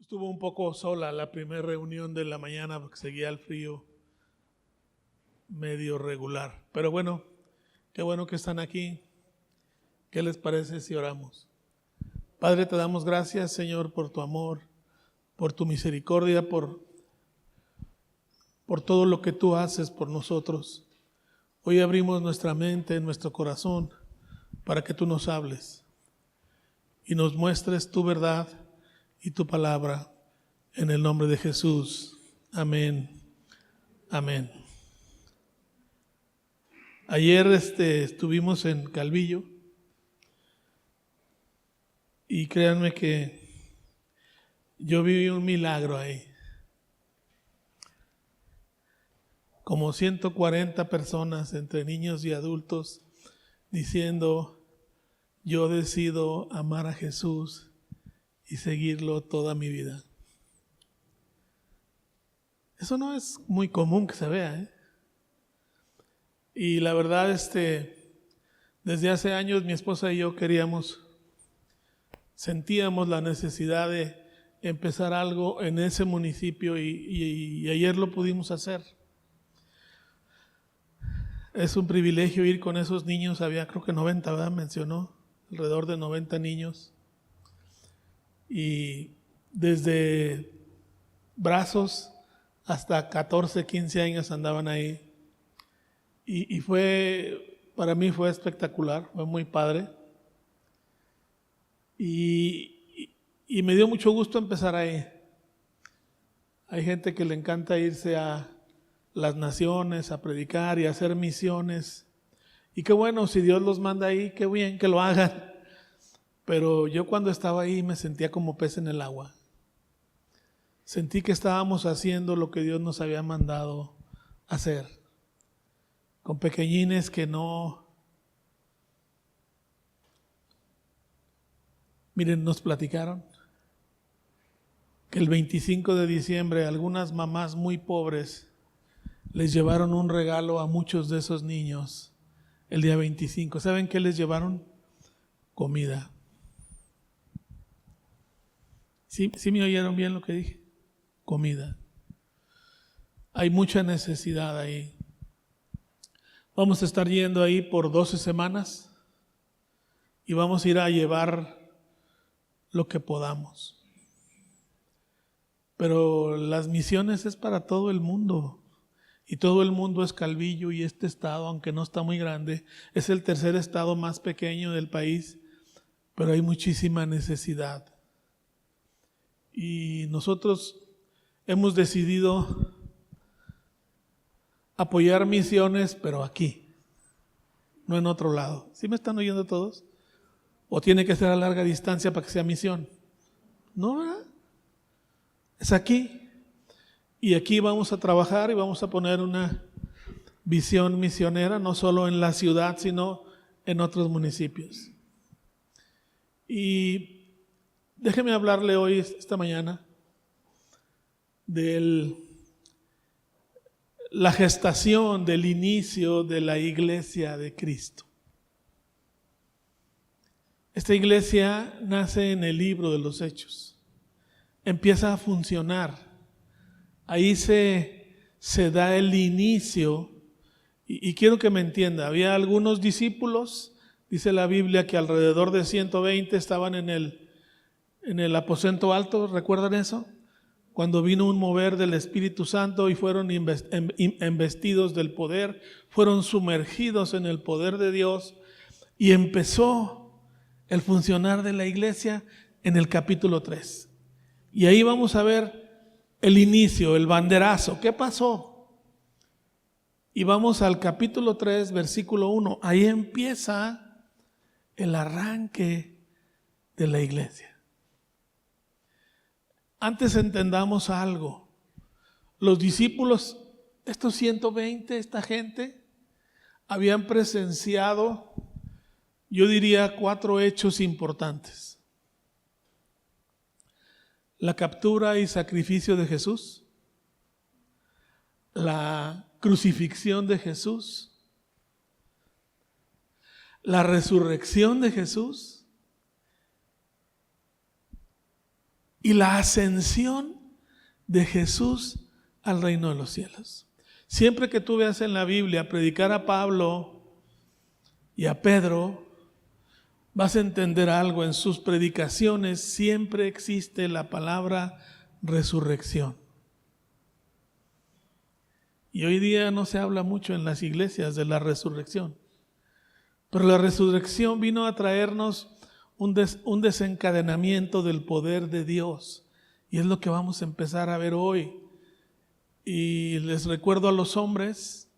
Estuvo un poco sola la primera reunión de la mañana porque seguía el frío medio regular. Pero bueno, qué bueno que están aquí. ¿Qué les parece si oramos? Padre, te damos gracias, Señor, por tu amor, por tu misericordia, por todo lo que tú haces por nosotros. Hoy abrimos nuestra mente, nuestro corazón, para que tú nos hables y nos muestres tu verdad y tu palabra, en el nombre de Jesús. Amén. Amén. Ayer estuvimos en Calvillo y créanme que yo viví un milagro ahí. Como 140 personas, entre niños y adultos, diciendo: yo decido amar a Jesús y seguirlo toda mi vida. Eso no es muy común que se vea, ¿eh? Y la verdad, desde hace años mi esposa y yo sentíamos la necesidad de empezar algo en ese municipio y ayer lo pudimos hacer. Es un privilegio ir con esos niños, había creo que 90, ¿verdad? Mencionó, alrededor de 90 niños. Y desde brazos hasta 14, 15 años andaban ahí. Y para mí fue espectacular, fue muy padre. Y me dio mucho gusto empezar ahí. Hay gente que le encanta irse a las naciones a predicar y a hacer misiones. Y qué bueno, si Dios los manda ahí, qué bien que lo hagan. Pero yo cuando estaba ahí me sentía como pez en el agua. Sentí que estábamos haciendo lo que Dios nos había mandado hacer. Con pequeñines que no... Miren, nos platicaron que el 25 de diciembre algunas mamás muy pobres les llevaron un regalo a muchos de esos niños el día 25. ¿Saben qué les llevaron? Comida. ¿Sí me oyeron bien lo que dije? Comida. Hay mucha necesidad ahí. Vamos a estar yendo ahí por 12 semanas y vamos a ir a llevar lo que podamos. Pero las misiones es para todo el mundo. Y todo el mundo es Calvillo, y este estado, aunque no está muy grande, es el tercer estado más pequeño del país, pero hay muchísima necesidad. Y nosotros hemos decidido apoyar misiones, pero aquí, no en otro lado. ¿Sí me están oyendo todos? ¿O tiene que ser a larga distancia para que sea misión? No, ¿verdad? Es aquí. Y aquí vamos a trabajar y vamos a poner una visión misionera, no solo en la ciudad, sino en otros municipios. Y déjeme hablarle hoy, esta mañana, de la gestación, del inicio de la iglesia de Cristo. Esta iglesia nace en el libro de los Hechos. Empieza a funcionar. Ahí se da el inicio, y quiero que me entienda. Había algunos discípulos, dice la Biblia, que alrededor de 120 estaban en el aposento alto. ¿Recuerdan eso? Cuando vino un mover del Espíritu Santo y fueron investidos del poder, fueron sumergidos en el poder de Dios, y empezó el funcionar de la iglesia en el capítulo 3. Y ahí vamos a ver el inicio, el banderazo. ¿Qué pasó? Y vamos al capítulo 3, versículo 1. Ahí empieza el arranque de la iglesia. Antes entendamos algo. Los discípulos, estos 120, esta gente, habían presenciado, yo diría, 4 hechos importantes. La captura y sacrificio de Jesús, la crucifixión de Jesús, la resurrección de Jesús y la ascensión de Jesús al reino de los cielos. Siempre que tú veas en la Biblia predicar a Pablo y a Pedro, vas a entender algo. En sus predicaciones siempre existe la palabra resurrección. Y hoy día no se habla mucho en las iglesias de la resurrección. Pero la resurrección vino a traernos un desencadenamiento del poder de Dios. Y es lo que vamos a empezar a ver hoy. Y les recuerdo a los hombres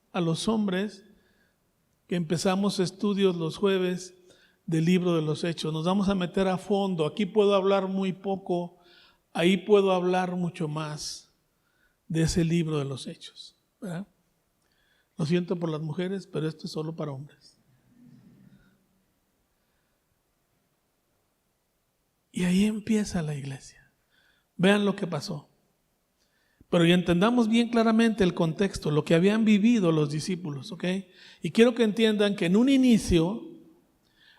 que empezamos estudios los jueves del libro de los Hechos. Nos vamos a meter a fondo. Aquí puedo hablar muy poco, ahí puedo hablar mucho más de ese libro de los Hechos, ¿verdad? Lo siento por las mujeres, pero esto es solo para hombres. Y ahí empieza la iglesia. Vean lo que pasó. Pero ya entendamos bien claramente el contexto, lo que habían vivido los discípulos, ¿ok? Y quiero que entiendan que en un inicio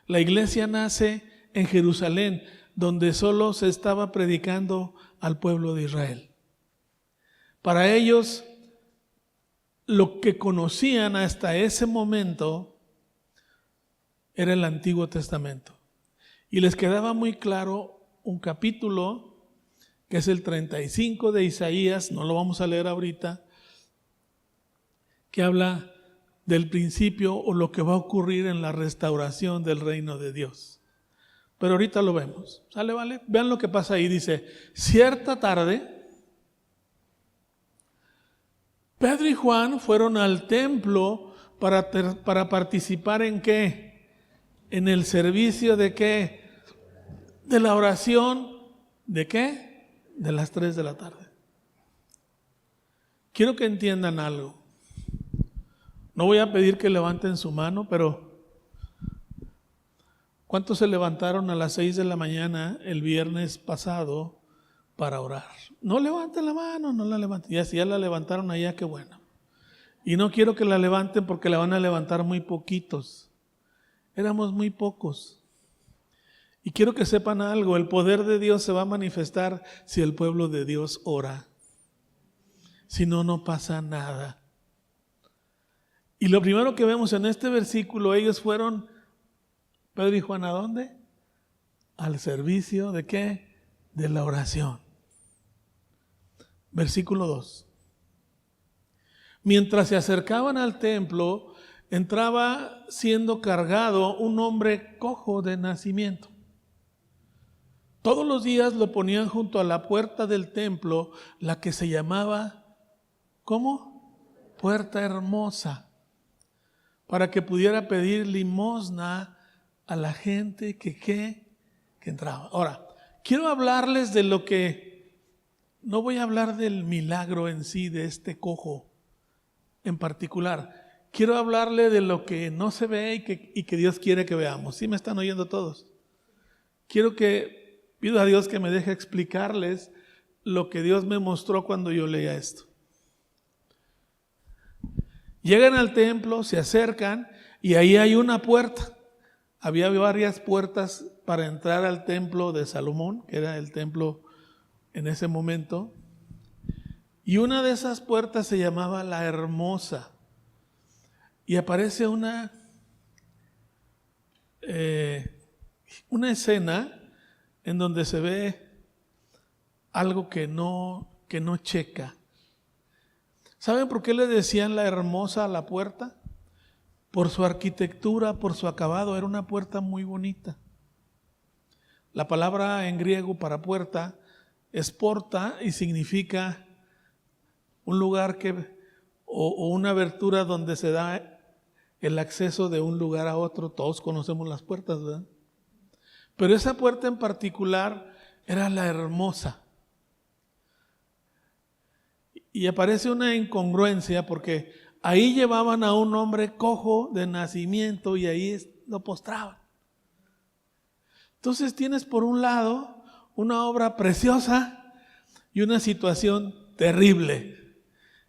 la iglesia nace en Jerusalén, donde solo se estaba predicando al pueblo de Israel. Para ellos, lo que conocían hasta ese momento era el Antiguo Testamento. Y les quedaba muy claro un capítulo que es el 35 de Isaías, no lo vamos a leer ahorita, que habla del principio o lo que va a ocurrir en la restauración del reino de Dios. Pero ahorita lo vemos. ¿Sale, vale? Vean lo que pasa ahí. Dice, cierta tarde, Pedro y Juan fueron al templo para participar ¿en qué? En el servicio de qué? De la oración, ¿de qué? De las 3 de la tarde. Quiero que entiendan algo. No voy a pedir que levanten su mano, pero ¿cuántos se levantaron a las 6 de la mañana el viernes pasado para orar? No levanten la mano, no la levanten. Ya si ya la levantaron allá, qué bueno. Y no quiero que la levanten porque la van a levantar muy poquitos. Éramos muy pocos. Y quiero que sepan algo, el poder de Dios se va a manifestar si el pueblo de Dios ora. Si no, no pasa nada. Y lo primero que vemos en este versículo, ellos fueron, Pedro y Juan, ¿a dónde? Al servicio ¿de qué? De la oración. Versículo 2. Mientras se acercaban al templo, entraba siendo cargado un hombre cojo de nacimiento. Todos los días lo ponían junto a la puerta del templo, la que se llamaba, ¿cómo? Puerta Hermosa, para que pudiera pedir limosna a la gente que entraba. Ahora, quiero hablarles de lo que, no voy a hablar del milagro en sí de este cojo en particular. Quiero hablarle de lo que no se ve y que Dios quiere que veamos. ¿Sí me están oyendo todos? Pido a Dios que me deje explicarles lo que Dios me mostró cuando yo leía esto. Llegan al templo, se acercan y ahí hay una puerta. Había varias puertas para entrar al templo de Salomón, que era el templo en ese momento. Y una de esas puertas se llamaba la Hermosa. Y aparece una escena en donde se ve algo que no checa. ¿Saben por qué le decían la Hermosa a la puerta? Por su arquitectura, por su acabado. Era una puerta muy bonita. La palabra en griego para puerta es porta y significa un lugar o una abertura donde se da el acceso de un lugar a otro. Todos conocemos las puertas, ¿verdad? Pero esa puerta en particular era la Hermosa. Y aparece una incongruencia porque ahí llevaban a un hombre cojo de nacimiento y ahí lo postraban. Entonces tienes por un lado una obra preciosa y una situación terrible.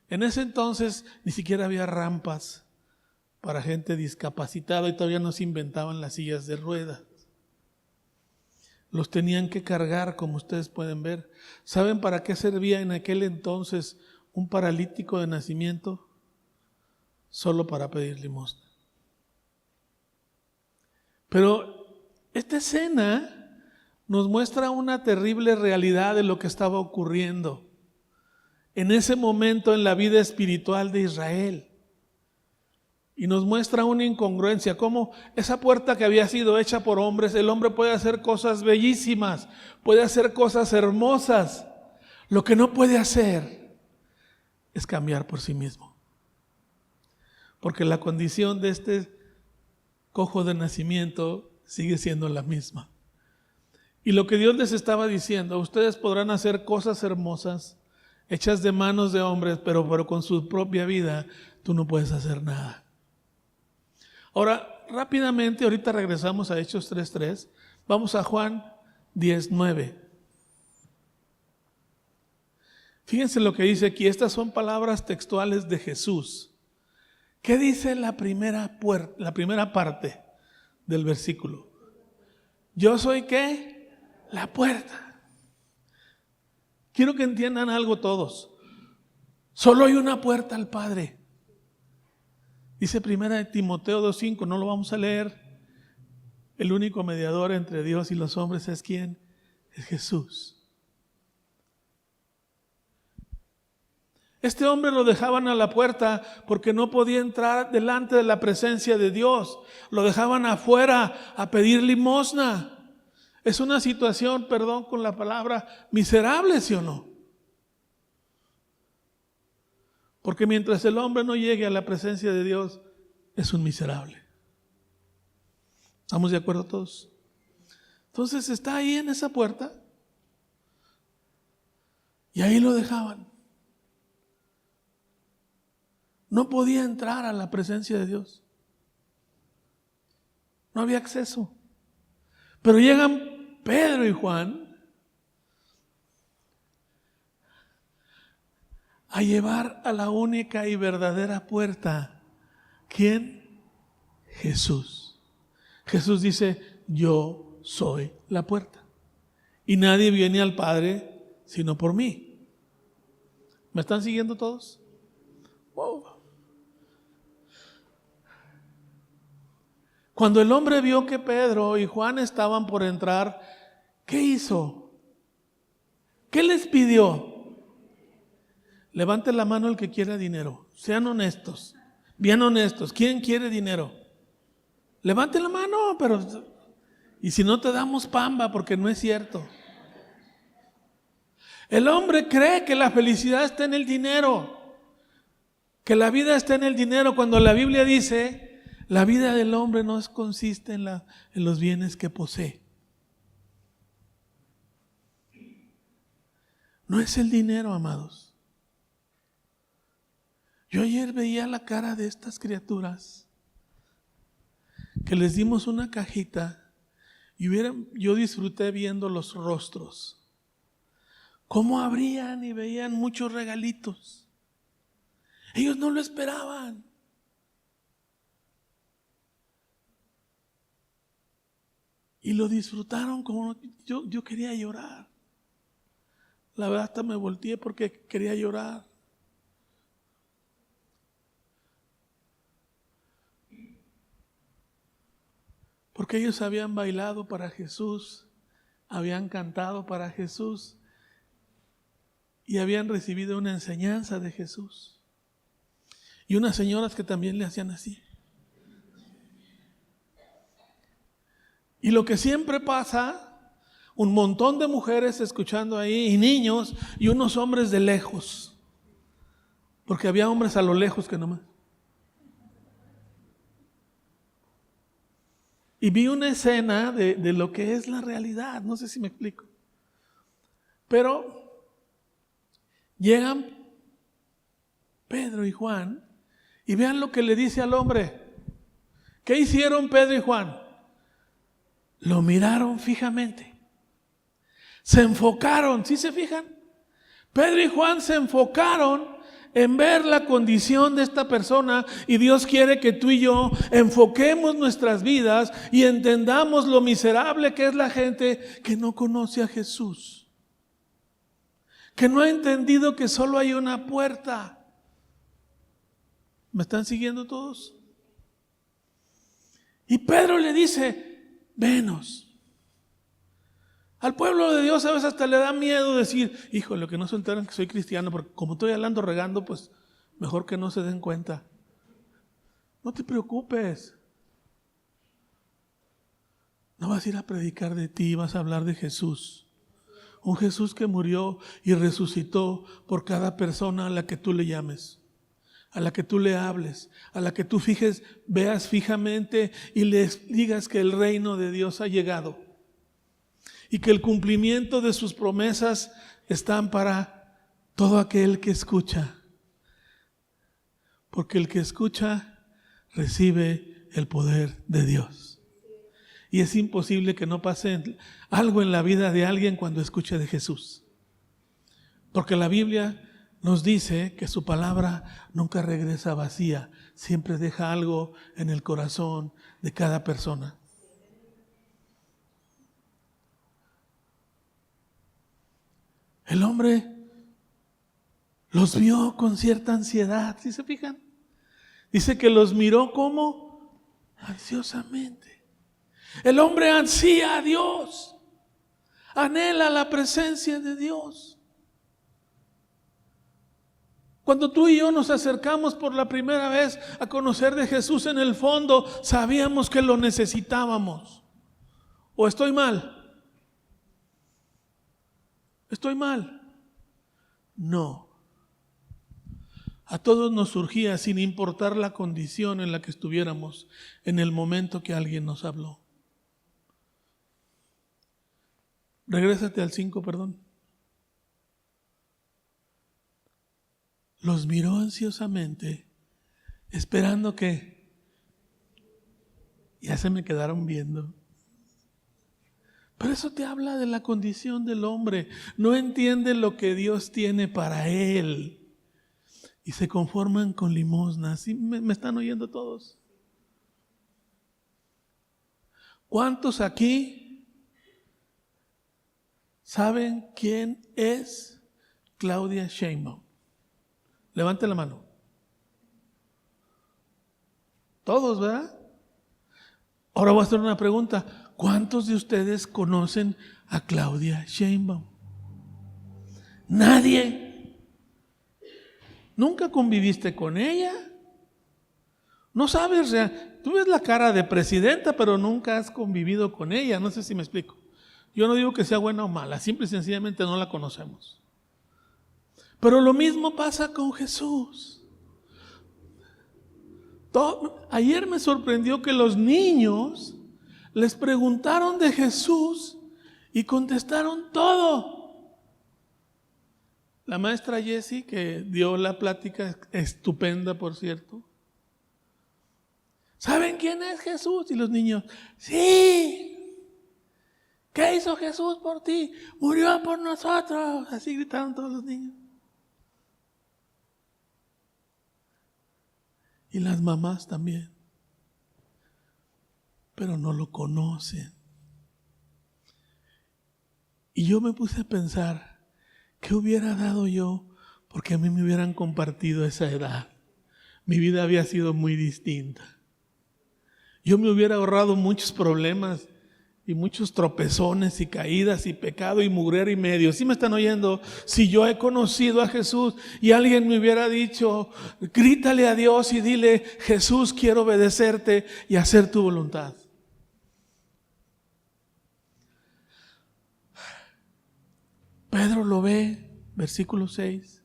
En ese entonces ni siquiera había rampas para gente discapacitada y todavía no se inventaban las sillas de ruedas. Los tenían que cargar, como ustedes pueden ver. ¿Saben para qué servía en aquel entonces un paralítico de nacimiento? Solo para pedir limosna. Pero esta escena nos muestra una terrible realidad de lo que estaba ocurriendo en ese momento en la vida espiritual de Israel. Y nos muestra una incongruencia, cómo esa puerta que había sido hecha por hombres, el hombre puede hacer cosas bellísimas, puede hacer cosas hermosas. Lo que no puede hacer es cambiar por sí mismo. Porque la condición de este cojo de nacimiento sigue siendo la misma. Y lo que Dios les estaba diciendo, ustedes podrán hacer cosas hermosas, hechas de manos de hombres, pero con su propia vida tú no puedes hacer nada. Ahora, rápidamente, ahorita regresamos a Hechos 3:3, vamos a Juan 10:9. Fíjense lo que dice aquí, estas son palabras textuales de Jesús. ¿Qué dice la primera parte del versículo? Yo soy ¿qué? La puerta. Quiero que entiendan algo todos. Solo hay una puerta al Padre. Dice 1 Timoteo 2:5, no lo vamos a leer. El único mediador entre Dios y los hombres es ¿quién? Es Jesús. Este hombre lo dejaban a la puerta porque no podía entrar delante de la presencia de Dios. Lo dejaban afuera a pedir limosna. Es una situación, perdón con la palabra, miserable, ¿sí o no? Porque mientras el hombre no llegue a la presencia de Dios, es un miserable. ¿Estamos de acuerdo todos? Entonces está ahí en esa puerta y ahí lo dejaban. No podía entrar a la presencia de Dios. No había acceso. Pero llegan Pedro y Juan a llevar a la única y verdadera puerta. ¿Quién? Jesús. Jesús dice, yo soy la puerta. Y nadie viene al Padre sino por mí. ¿Me están siguiendo todos? Wow. Cuando el hombre vio que Pedro y Juan estaban por entrar, ¿qué hizo? ¿Qué les pidió? Levante la mano el que quiera dinero. Sean honestos, bien honestos. ¿Quién quiere dinero? Levante la mano, pero... Y si no te damos pamba, porque no es cierto. El hombre cree que la felicidad está en el dinero, que la vida está en el dinero, cuando la Biblia dice... La vida del hombre no consiste en los bienes que posee. No es el dinero, amados. Yo ayer veía la cara de estas criaturas que les dimos una cajita y yo disfruté viendo los rostros. Cómo abrían y veían muchos regalitos. Ellos no lo esperaban. Y lo disfrutaron como yo quería llorar. La verdad hasta me volteé porque quería llorar. Porque ellos habían bailado para Jesús, habían cantado para Jesús y habían recibido una enseñanza de Jesús. Y unas señoras que también le hacían así. Y lo que siempre pasa, un montón de mujeres escuchando ahí y niños y unos hombres de lejos. Porque había hombres a lo lejos que nomás. Y vi una escena de lo que es la realidad, no sé si me explico. Pero llegan Pedro y Juan y vean lo que le dice al hombre. ¿Qué hicieron Pedro y Juan? Lo miraron fijamente. Se enfocaron, ¿sí se fijan? Pedro y Juan se enfocaron en ver la condición de esta persona, y Dios quiere que tú y yo enfoquemos nuestras vidas y entendamos lo miserable que es la gente que no conoce a Jesús, que no ha entendido que solo hay una puerta. ¿Me están siguiendo todos? Y Pedro le dice, venos. Al pueblo de Dios a veces hasta le da miedo decir, híjole, que no se enteren que soy cristiano, porque como estoy hablando regando, pues mejor que no se den cuenta. No te preocupes. No vas a ir a predicar de ti, vas a hablar de Jesús. Un Jesús que murió y resucitó por cada persona a la que tú le llames, a la que tú le hables, a la que tú veas fijamente y les digas que el reino de Dios ha llegado. Y que el cumplimiento de sus promesas están para todo aquel que escucha. Porque el que escucha recibe el poder de Dios. Y es imposible que no pase algo en la vida de alguien cuando escuche de Jesús. Porque la Biblia nos dice que su palabra nunca regresa vacía. Siempre deja algo en el corazón de cada persona. El hombre los vio con cierta ansiedad, ¿sí se fijan? Dice que los miró como ansiosamente. El hombre ansía a Dios, anhela la presencia de Dios. Cuando tú y yo nos acercamos por la primera vez a conocer de Jesús, en el fondo sabíamos que lo necesitábamos. ¿O estoy mal? ¿Estoy mal? No. A todos nos surgía, sin importar la condición en la que estuviéramos, en el momento que alguien nos habló. Regrésate al 5, perdón. Los miró ansiosamente, esperando que... Ya se me quedaron viendo. Pero eso te habla de la condición del hombre. No entiende lo que Dios tiene para él. Y se conforman con limosnas. ¿Sí? ¿Me están oyendo todos? ¿Cuántos aquí saben quién es Claudia Sheinbaum? Levante la mano. Todos, ¿verdad? Ahora voy a hacer una pregunta. ¿Cuántos de ustedes conocen a Claudia Sheinbaum? ¿Nadie? ¿Nunca conviviste con ella? No sabes, tú ves la cara de presidenta, pero nunca has convivido con ella. No sé si me explico. Yo no digo que sea buena o mala, simple y sencillamente no la conocemos. Pero lo mismo pasa con Jesús. Ayer me sorprendió que los niños les preguntaron de Jesús y contestaron todo. La maestra Jessie, que dio la plática estupenda, por cierto. ¿Saben quién es Jesús? Y los niños, sí. ¿Qué hizo Jesús por ti? Murió por nosotros. Así gritaron todos los niños. Y las mamás también. Pero no lo conocen. Y yo me puse a pensar, ¿qué hubiera dado yo porque a mí me hubieran compartido esa edad? Mi vida había sido muy distinta. Yo me hubiera ahorrado muchos problemas y muchos tropezones y caídas y pecado y mugrero y medio. ¿Sí me están oyendo? Si yo he conocido a Jesús y alguien me hubiera dicho, grítale a Dios y dile, Jesús, quiero obedecerte y hacer tu voluntad. Pedro lo ve, versículo 6.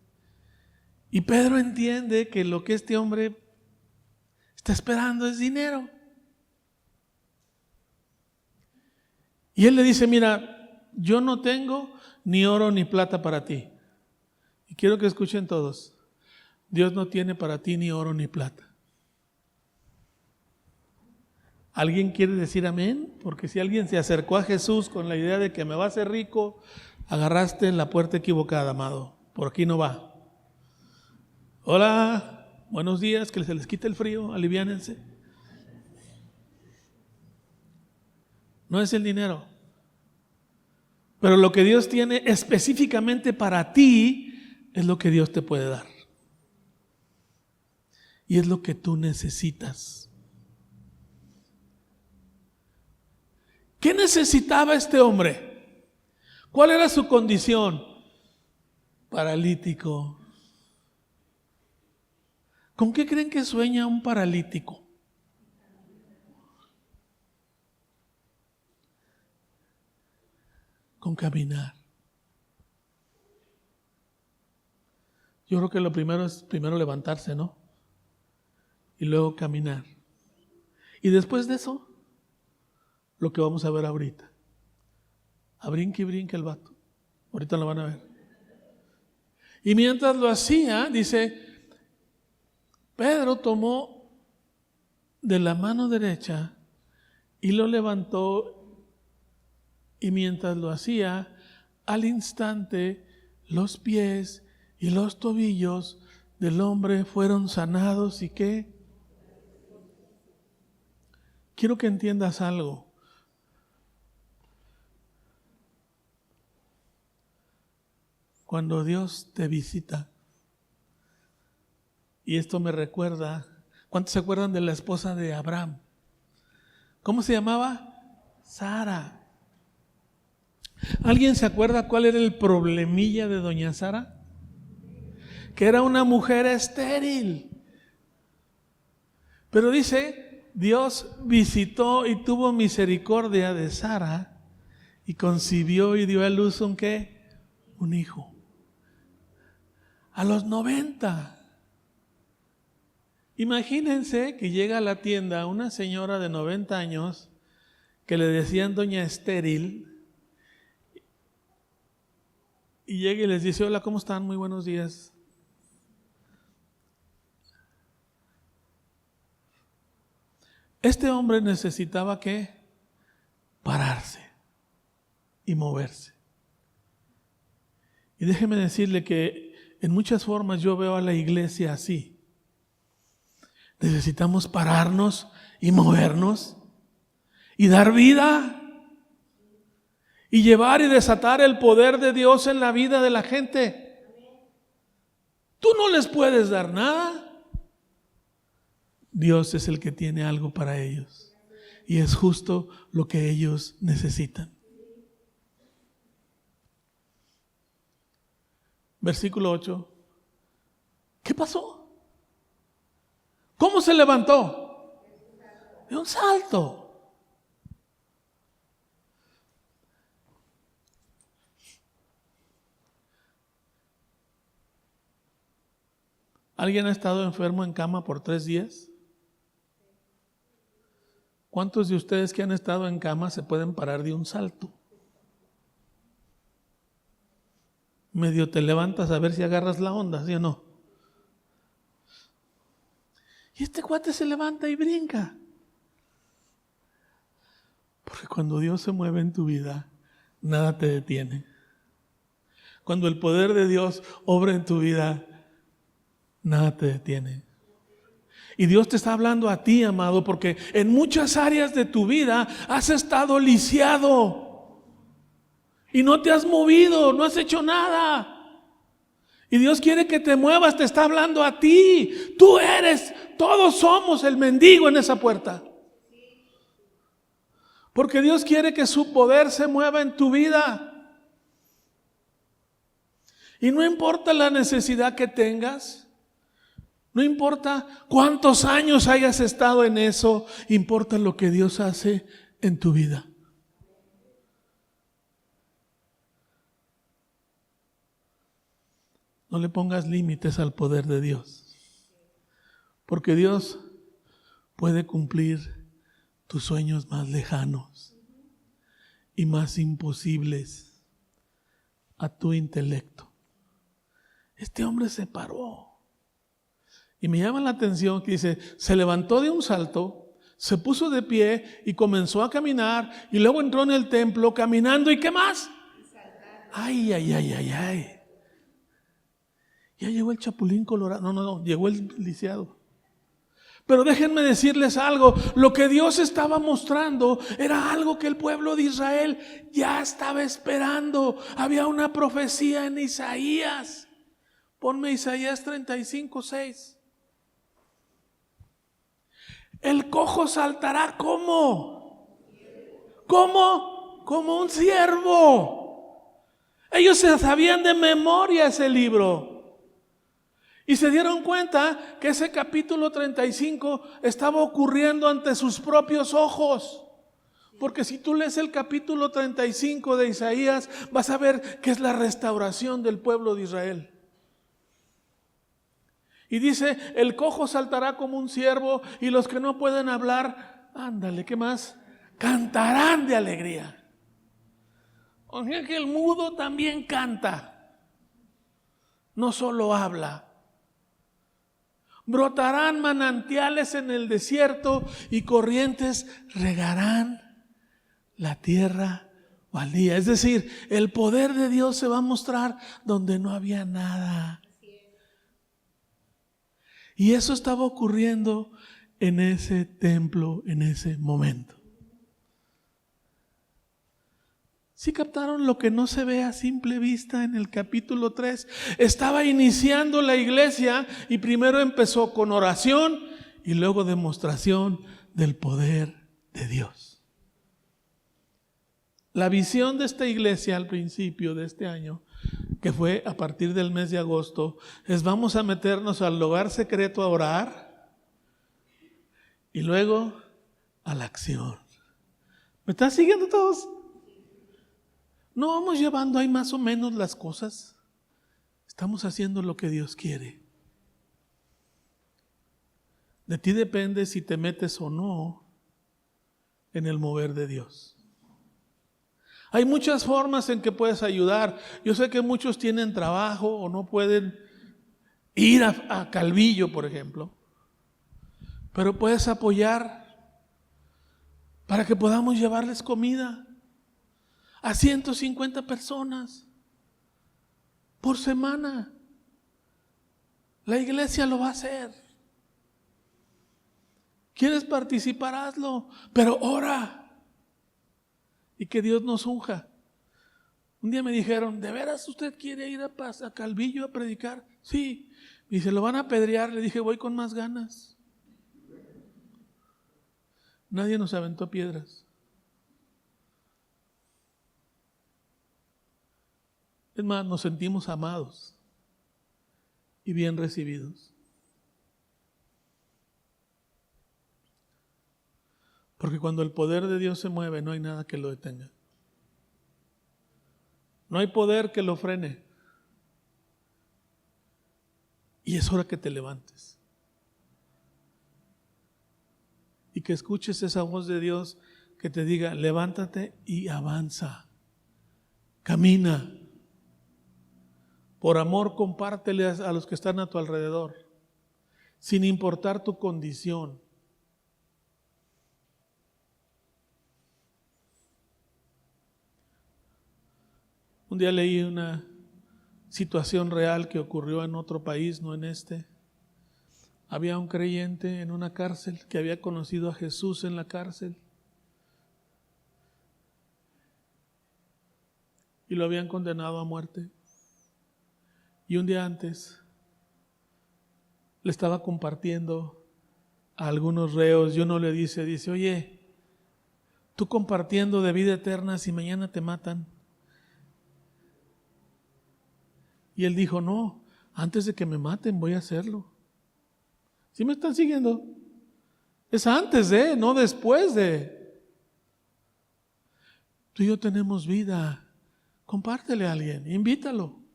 Y Pedro entiende que lo que este hombre está esperando es dinero. Y él le dice, mira, yo no tengo ni oro ni plata para ti. Y quiero que escuchen todos. Dios no tiene para ti ni oro ni plata. ¿Alguien quiere decir amén? Porque si alguien se acercó a Jesús con la idea de que me va a hacer rico, agarraste la puerta equivocada, amado. Por aquí no va. Hola, buenos días, que se les quite el frío, aliviánense. No es el dinero. Pero lo que Dios tiene específicamente para ti es lo que Dios te puede dar. Y es lo que tú necesitas. ¿Qué necesitaba este hombre? ¿Cuál era su condición? Paralítico. ¿Con qué creen que sueña un paralítico? Con caminar. Yo creo que lo primero es levantarse, ¿no? Y luego caminar. Y después de eso, lo que vamos a ver ahorita. A brinque y brinque el vato. Ahorita lo van a ver. Y mientras lo hacía, dice, Pedro tomó de la mano derecha y lo levantó, y mientras lo hacía, al instante los pies y los tobillos del hombre fueron sanados. ¿Y qué? Quiero que entiendas algo. Cuando Dios te visita, y esto me recuerda, ¿cuántos se acuerdan de la esposa de Abraham? ¿Cómo se llamaba? Sara. ¿Alguien se acuerda cuál era el problemilla de doña Sara? Que era una mujer estéril. Pero dice, Dios visitó y tuvo misericordia de Sara y concibió y dio a luz ¿un qué? Un hijo. A los 90. Imagínense que llega a la tienda una señora de 90 años que le decían doña estéril, y llega y les dice, hola, ¿cómo están? Muy buenos días. Este hombre necesitaba ¿qué? Pararse y moverse. Y déjeme decirle que en muchas formas yo veo a la iglesia así. Necesitamos pararnos y movernos y dar vida y llevar y desatar el poder de Dios en la vida de la gente. Tú no les puedes dar nada. Dios es el que tiene algo para ellos y es justo lo que ellos necesitan. Versículo 8. ¿Qué pasó? ¿Cómo se levantó? De un salto. ¿Alguien ha estado enfermo en cama por 3 días? ¿Cuántos de ustedes que han estado en cama se pueden parar de un salto? Medio te levantas a ver si agarras la onda, ¿sí o no? Y este cuate se levanta y brinca. Porque cuando Dios se mueve en tu vida, nada te detiene. Cuando el poder de Dios obra en tu vida, nada te detiene. Y Dios te está hablando a ti, amado, porque en muchas áreas de tu vida has estado lisiado y no te has movido, no has hecho nada. Y Dios quiere que te muevas, te está hablando a ti. Tú eres, todos somos el mendigo en esa puerta. Porque Dios quiere que su poder se mueva en tu vida. Y no importa la necesidad que tengas, no importa cuántos años hayas estado en eso, importa lo que Dios hace en tu vida. No le pongas límites al poder de Dios, porque Dios puede cumplir tus sueños más lejanos y más imposibles a tu intelecto. Este hombre se paró. Y me llama la atención que dice, se levantó de un salto, se puso de pie y comenzó a caminar, y luego entró en el templo caminando, ¿y qué más? Ay, ay, ay, ay, ay. Ya llegó el Chapulín Colorado. No, llegó el lisiado. Pero déjenme decirles algo, lo que Dios estaba mostrando era algo que el pueblo de Israel ya estaba esperando. Había una profecía en Isaías. Ponme Isaías 35:6. El cojo saltará ¿cómo? Como un ciervo. Ellos se sabían de memoria ese libro. Y se dieron cuenta que ese capítulo 35 estaba ocurriendo ante sus propios ojos. Porque si tú lees el capítulo 35 de Isaías, vas a ver que es la restauración del pueblo de Israel. Y dice, el cojo saltará como un ciervo y los que no pueden hablar, ándale, ¿qué más? Cantarán de alegría. O sea que el mudo también canta, no solo habla. Brotarán manantiales en el desierto y corrientes regarán la tierra baldía. Es decir, el poder de Dios se va a mostrar donde no había nada. Y eso estaba ocurriendo en ese templo, en ese momento. ¿Sí captaron lo que no se ve a simple vista en el capítulo 3? Estaba iniciando la iglesia y primero empezó con oración y luego demostración del poder de Dios. La visión de esta iglesia al principio de este año, que fue a partir del mes de agosto, es vamos a meternos al lugar secreto a orar y luego a la acción. ¿Me están siguiendo todos? No vamos llevando ahí más o menos las cosas. Estamos haciendo lo que Dios quiere. De ti depende si te metes o no en el mover de Dios. Hay muchas formas en que puedes ayudar. Yo sé que muchos tienen trabajo o no pueden ir a Calvillo, por ejemplo. Pero puedes apoyar para que podamos llevarles comida a 150 personas por semana. La iglesia lo va a hacer. ¿Quieres participar? Hazlo, pero ora y que Dios nos unja. Un día me dijeron, ¿de veras usted quiere ir a Calvillo a predicar? Sí. Y se lo van a apedrear. Le dije, voy con más ganas. Nadie nos aventó piedras. Es más, nos sentimos amados y bien recibidos. Porque cuando el poder de Dios se mueve, no hay nada que lo detenga. No hay poder que lo frene. Y es hora que te levantes. Y que escuches esa voz de Dios que te diga, levántate y avanza. Camina. Por amor, compártele a los que están a tu alrededor, sin importar tu condición. Un día leí una situación real que ocurrió en otro país, no en este. Había un creyente en una cárcel que había conocido a Jesús en la cárcel. Y lo habían condenado a muerte. Y un día antes le estaba compartiendo a algunos reos y uno le dice, oye, tú compartiendo de vida eterna si mañana te matan. Y él dijo, no, antes de que me maten voy a hacerlo. ¿Sí me están siguiendo? Es antes de, no después de. Tú y yo tenemos vida. Compártele a alguien, invítalo.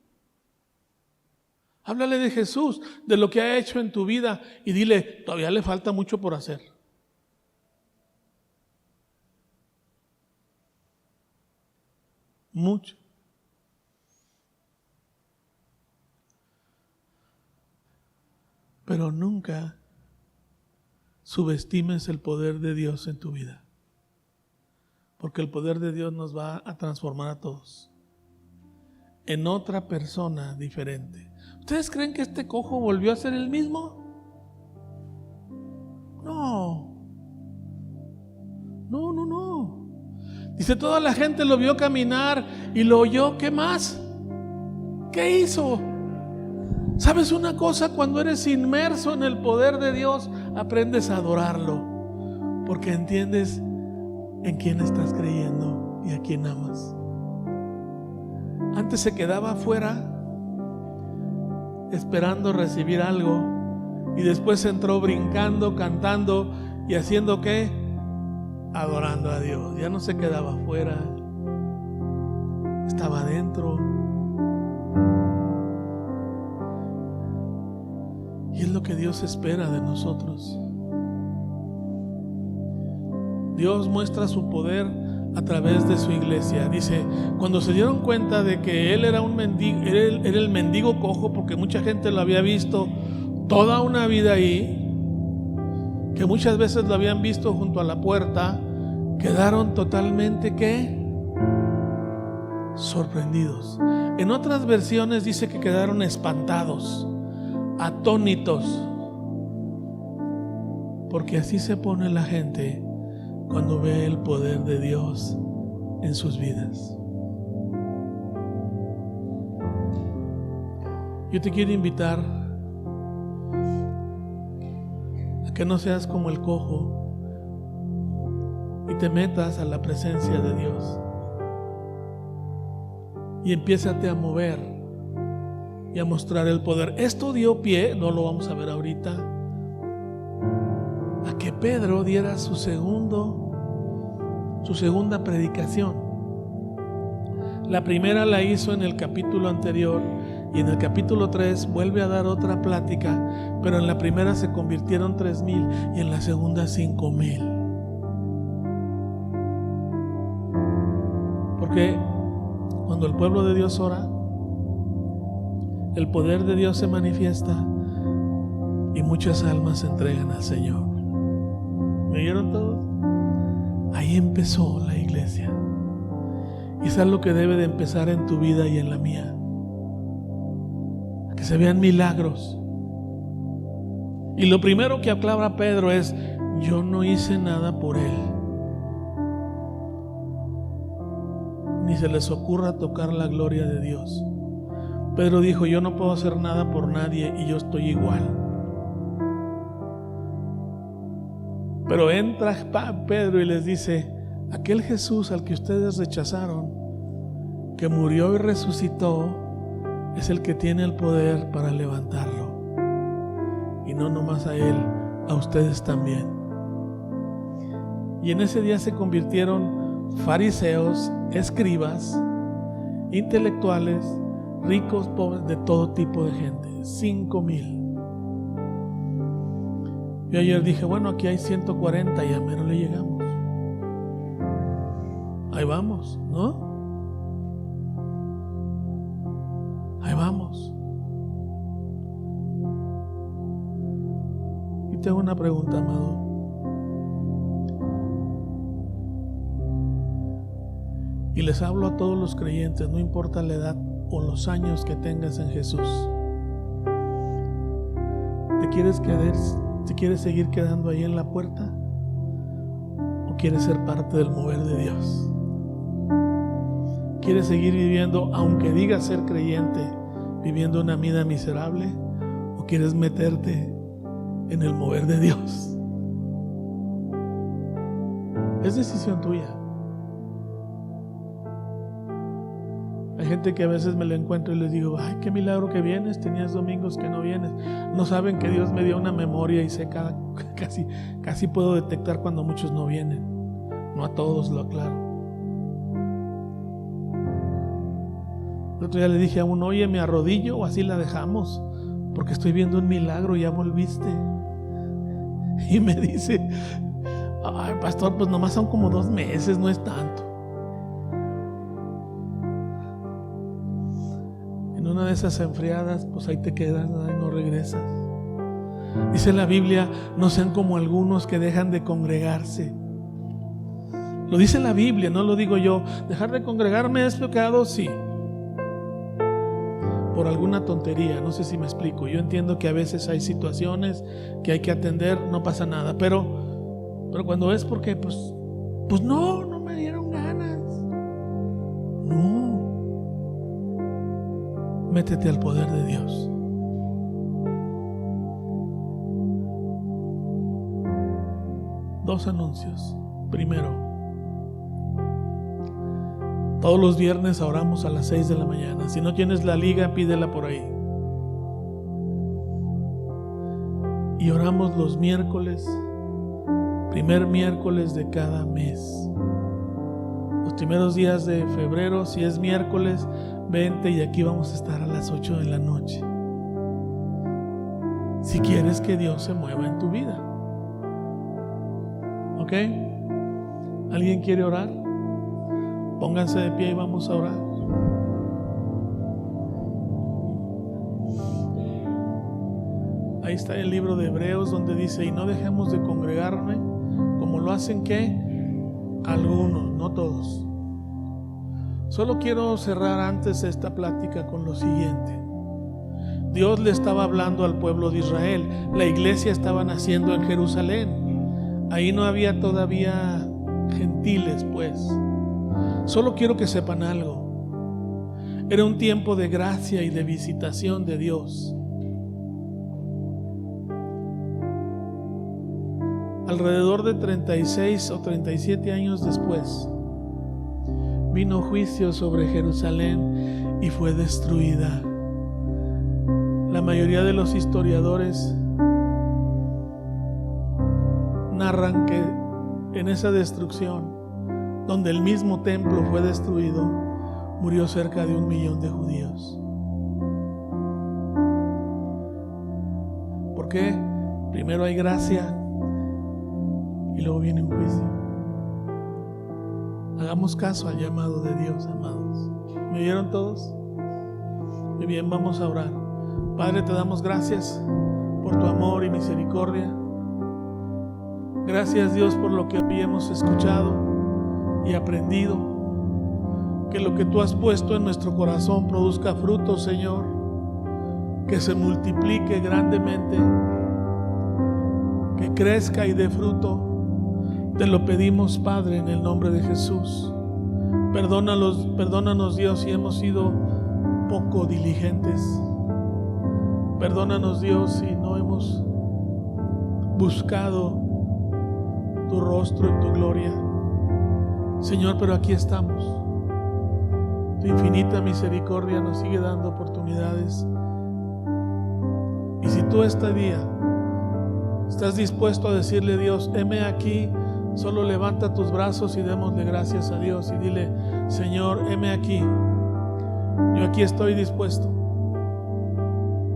Háblale de Jesús, de lo que ha hecho en tu vida y dile, todavía le falta mucho por hacer. Mucho. Pero nunca subestimes el poder de Dios en tu vida. Porque el poder de Dios nos va a transformar a todos en otra persona diferente. ¿Ustedes creen que este cojo volvió a ser el mismo? No. Dice, toda la gente lo vio caminar y lo oyó. ¿Qué más? ¿Qué hizo? ¿Sabes una cosa? Cuando eres inmerso en el poder de Dios, aprendes a adorarlo, porque entiendes en quién estás creyendo y a quién amas. Antes se quedaba afuera esperando recibir algo, y después entró brincando, cantando y haciendo ¿qué? Adorando a Dios. Ya no se quedaba afuera, estaba adentro. Y es lo que Dios espera de nosotros. Dios muestra su poder a través de su iglesia. Dice, cuando se dieron cuenta de que él era un mendigo, era el mendigo cojo, porque mucha gente lo había visto toda una vida ahí, que muchas veces lo habían visto junto a la puerta, quedaron totalmente ¿qué? Sorprendidos. En otras versiones dice que quedaron espantados, atónitos, porque así se pone la gente cuando ve el poder de Dios en sus vidas. Yo te quiero invitar a que no seas como el cojo y te metas a la presencia de Dios y empiézate a mover y a mostrar el poder. Esto dio pie, no lo vamos a ver ahorita, a que Pedro diera su segunda predicación. La primera la hizo en el capítulo anterior, y en el capítulo 3 vuelve a dar otra plática, pero en la primera se convirtieron 3,000 y en la segunda 5,000. Porque cuando el pueblo de Dios ora, el poder de Dios se manifiesta y muchas almas se entregan al Señor. ¿Me oyeron todos? Ahí empezó la iglesia. Y eso es lo que debe de empezar en tu vida y en la mía. A que se vean milagros. Y lo primero que aclara Pedro es: yo no hice nada por él. Ni se les ocurra tocar la gloria de Dios. Pedro dijo: yo no puedo hacer nada por nadie y yo estoy igual. Pero entra Pedro y les dice: aquel Jesús al que ustedes rechazaron, que murió y resucitó, es el que tiene el poder para levantarlo. Y no nomás a él, a ustedes también. Y en ese día se convirtieron fariseos, escribas, intelectuales, ricos, pobres, de todo tipo de gente. 5,000. Yo ayer dije, bueno, aquí hay 140 y a menos le llegamos. Ahí vamos, ¿no? Ahí vamos. Y tengo una pregunta, amado. Y les hablo a todos los creyentes, no importa la edad o los años que tengas en Jesús. ¿Te quieres seguir quedando ahí en la puerta? ¿O quieres ser parte del mover de Dios? ¿Quieres seguir viviendo, aunque digas ser creyente, viviendo una vida miserable? ¿O quieres meterte en el mover de Dios? Es decisión tuya. Hay gente que a veces me la encuentro y les digo: ay, qué milagro que vienes, tenías domingos que no vienes. No saben que Dios me dio una memoria y sé casi puedo detectar cuando muchos no vienen. No a todos, lo aclaro. El otro día le dije a uno: oye, ¿me arrodillo o así la dejamos? Porque estoy viendo un milagro, ya volviste. Y me dice: ay, pastor, pues nomás son como 2 meses, no es tanto. En una de esas enfriadas, pues ahí te quedas, y no regresas. Dice la Biblia: no sean como algunos que dejan de congregarse. Lo dice la Biblia, no lo digo yo. ¿Dejar de congregarme es pecado? Sí. por alguna tontería, no sé si me explico. Yo entiendo que a veces hay situaciones que hay que atender, no pasa nada, pero cuando es porque pues no me dieron ganas. No, métete al poder de Dios. Dos anuncios. Primero, todos los viernes oramos a las 6 de la mañana. Si no tienes la liga, pídela por ahí. Y oramos los miércoles, primer miércoles de cada mes. Los primeros días de febrero, si es miércoles, vente y aquí vamos a estar a las 8 de la noche. Si quieres que Dios se mueva en tu vida. ¿Ok? ¿Alguien quiere orar? Pónganse de pie y vamos a orar. Ahí está el libro de Hebreos donde dice: y no dejemos de congregarme como lo hacen ¿qué? Algunos, no todos. Solo quiero cerrar antes esta plática con lo siguiente. Dios le estaba hablando al pueblo de Israel. La iglesia estaba naciendo en Jerusalén. Ahí no había todavía gentiles, pues. Solo quiero que sepan algo. Era un tiempo de gracia y de visitación de Dios. Alrededor de 36 o 37 años después, vino juicio sobre Jerusalén y fue destruida. La mayoría de los historiadores narran que en esa destrucción, donde el mismo templo fue destruido, murió cerca de 1 millón de judíos. ¿Por qué? Primero hay gracia y luego viene un juicio. Hagamos caso al llamado de Dios, amados. ¿Me vieron todos? Muy bien, vamos a orar. Padre, te damos gracias por tu amor y misericordia. Gracias, Dios, por lo que hoy hemos escuchado y aprendido. Que lo que tú has puesto en nuestro corazón produzca frutos, Señor. Que se multiplique grandemente. Que crezca y dé fruto. Te lo pedimos, Padre, en el nombre de Jesús. Perdónanos, Dios, si hemos sido poco diligentes. Perdónanos, Dios, si no hemos buscado tu rostro y tu gloria. Señor, pero aquí estamos. Tu infinita misericordia nos sigue dando oportunidades. Y si tú este día estás dispuesto a decirle a Dios: heme aquí, solo levanta tus brazos y démosle gracias a Dios y dile: Señor, heme aquí. Yo aquí estoy dispuesto.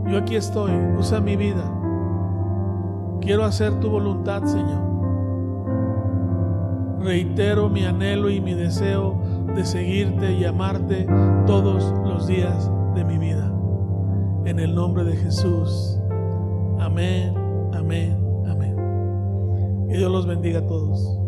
Yo aquí estoy. Usa mi vida. Quiero hacer tu voluntad, Señor. Reitero mi anhelo y mi deseo de seguirte y amarte todos los días de mi vida. En el nombre de Jesús. Amén, amén, amén. Que Dios los bendiga a todos.